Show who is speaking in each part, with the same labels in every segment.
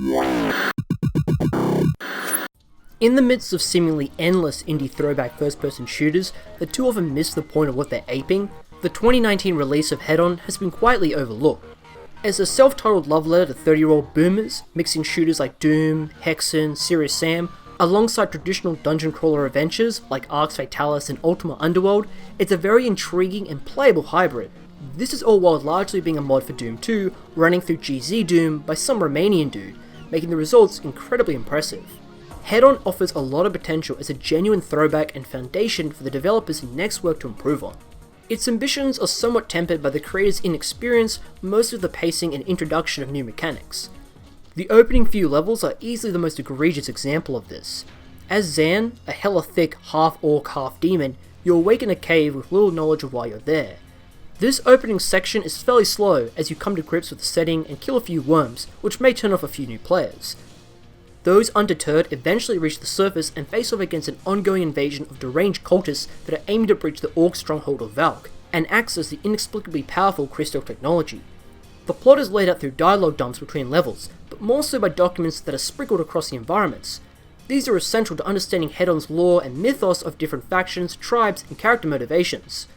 Speaker 1: In the midst of seemingly endless indie throwback first-person shooters that too often miss the point of what they're aping, the 2019 release of Hedon has been quietly overlooked. As a self-titled love letter to 30-year-old boomers, mixing shooters like Doom, Hexen, Serious Sam, alongside traditional dungeon crawler adventures like Arx Fatalis and Ultima Underworld, it's a very intriguing and playable hybrid. This is all while largely being a mod for Doom 2, running through GZ Doom by some Romanian dude, making the results incredibly impressive. Hedon offers a lot of potential as a genuine throwback and foundation for the developers' next work to improve on. Its ambitions are somewhat tempered by the creator's inexperience, most of the pacing and introduction of new mechanics. The opening few levels are easily the most egregious example of this. As Zan, a hella thick half-orc half-demon, you awake in a cave with little knowledge of why you're there. This opening section is fairly slow as you come to grips with the setting and kill a few worms, which may turn off a few new players. Those undeterred eventually reach the surface and face off against an ongoing invasion of deranged cultists that are aiming to breach the Orc stronghold of Valk, and access the inexplicably powerful crystal technology. The plot is laid out through dialogue dumps between levels, but more so by documents that are sprinkled across the environments. These are essential to understanding Hedon's lore and mythos of different factions, tribes, and character motivations.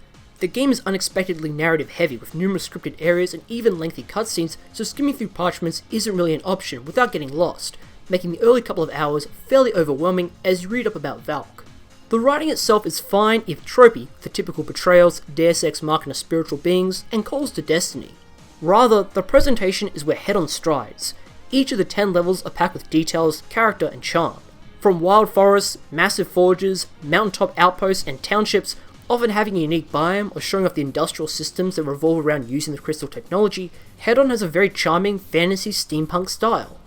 Speaker 1: The game is unexpectedly narrative heavy with numerous scripted areas and even lengthy cutscenes, so skimming through parchments isn't really an option without getting lost, making the early couple of hours fairly overwhelming as you read up about Valk. The writing itself is fine if tropey, the typical betrayals, Deus Ex Machina spiritual beings, and calls to destiny. Rather, the presentation is where Hedon strides. Each of the 10 levels are packed with details, character, and charm. From wild forests, massive forges, mountaintop outposts, and townships, often having a unique biome or showing off the industrial systems that revolve around using the crystal technology, Hedon has a very charming fantasy steampunk style.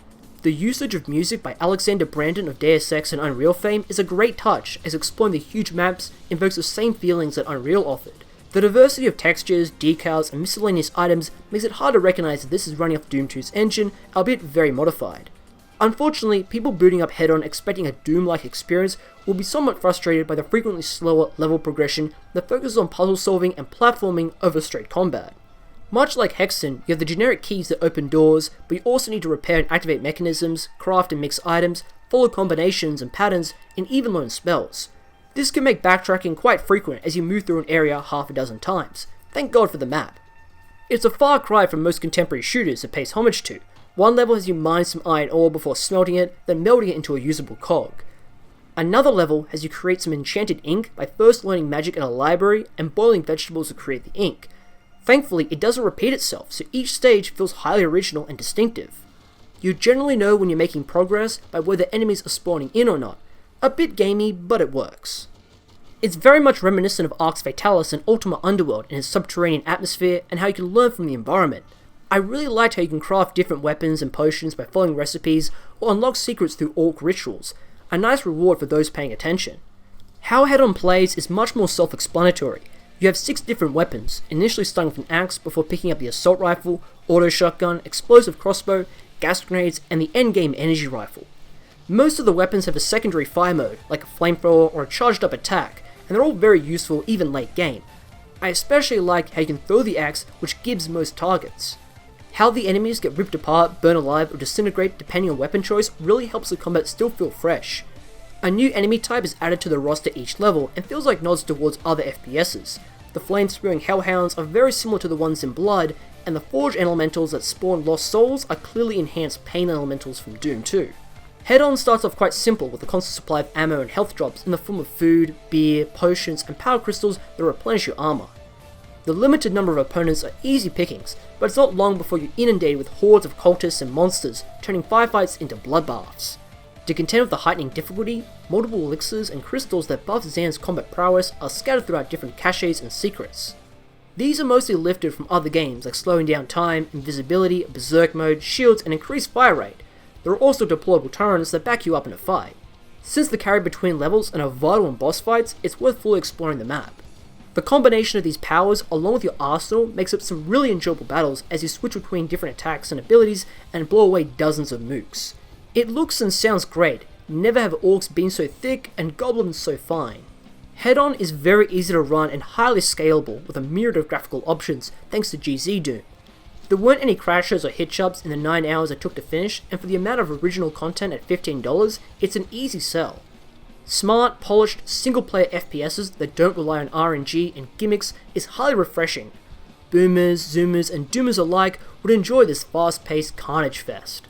Speaker 1: The usage of music by Alexander Brandon of Deus Ex and Unreal fame is a great touch, as exploring the huge maps invokes the same feelings that Unreal offered. The diversity of textures, decals, and miscellaneous items makes it hard to recognize that this is running off Doom 2's engine, albeit very modified. Unfortunately, people booting up Hedon expecting a Doom-like experience will be somewhat frustrated by the frequently slower level progression that focuses on puzzle solving and platforming over straight combat. Much like Hexen, you have the generic keys that open doors, but you also need to repair and activate mechanisms, craft and mix items, follow combinations and patterns, and even learn spells. This can make backtracking quite frequent as you move through an area half a dozen times. Thank God for the map. It's a far cry from most contemporary shooters it pays homage to. One level has you mine some iron ore before smelting it, then melting it into a usable cog. Another level has you create some enchanted ink by first learning magic in a library and boiling vegetables to create the ink. Thankfully, it doesn't repeat itself, so each stage feels highly original and distinctive. You generally know when you're making progress by whether enemies are spawning in or not. A bit gamey, but it works. It's very much reminiscent of Arx Fatalis and Ultima Underworld in its subterranean atmosphere and how you can learn from the environment. I really liked how you can craft different weapons and potions by following recipes or unlock secrets through orc rituals, a nice reward for those paying attention. How Hedon plays is much more self-explanatory. You have 6 different weapons, initially starting with an axe before picking up the assault rifle, auto shotgun, explosive crossbow, gas grenades, and the endgame energy rifle. Most of the weapons have a secondary fire mode, like a flamethrower or a charged up attack, and they're all very useful even late game. I especially like how you can throw the axe, which gives most targets. How the enemies get ripped apart, burn alive, or disintegrate depending on weapon choice really helps the combat still feel fresh. A new enemy type is added to the roster each level and feels like nods towards other FPSs. The flame-spewing hellhounds are very similar to the ones in Blood, and the forge elementals that spawn lost souls are clearly enhanced pain elementals from Doom 2. Hedon starts off quite simple with a constant supply of ammo and health drops in the form of food, beer, potions, and power crystals that replenish your armor. The limited number of opponents are easy pickings, but it's not long before you're inundated with hordes of cultists and monsters, turning firefights into bloodbaths. To contend with the heightening difficulty, multiple elixirs and crystals that buff Zan's combat prowess are scattered throughout different caches and secrets. These are mostly lifted from other games like slowing down time, invisibility, berserk mode, shields, and increased fire rate. There are also deployable turrets that back you up in a fight. Since the carry between levels and are vital in boss fights, it's worth fully exploring the map. The combination of these powers along with your arsenal makes up some really enjoyable battles as you switch between different attacks and abilities and blow away dozens of mooks. It looks and sounds great, never have orcs been so thick and goblins so fine. Hedon is very easy to run and highly scalable with a myriad of graphical options thanks to GZ Doom. There weren't any crashes or hitch-ups in the 9 hours it took to finish, and for the amount of original content at $15, it's an easy sell. Smart, polished, single-player FPSs that don't rely on RNG and gimmicks is highly refreshing. Boomers, Zoomers, and Doomers alike would enjoy this fast-paced carnage fest.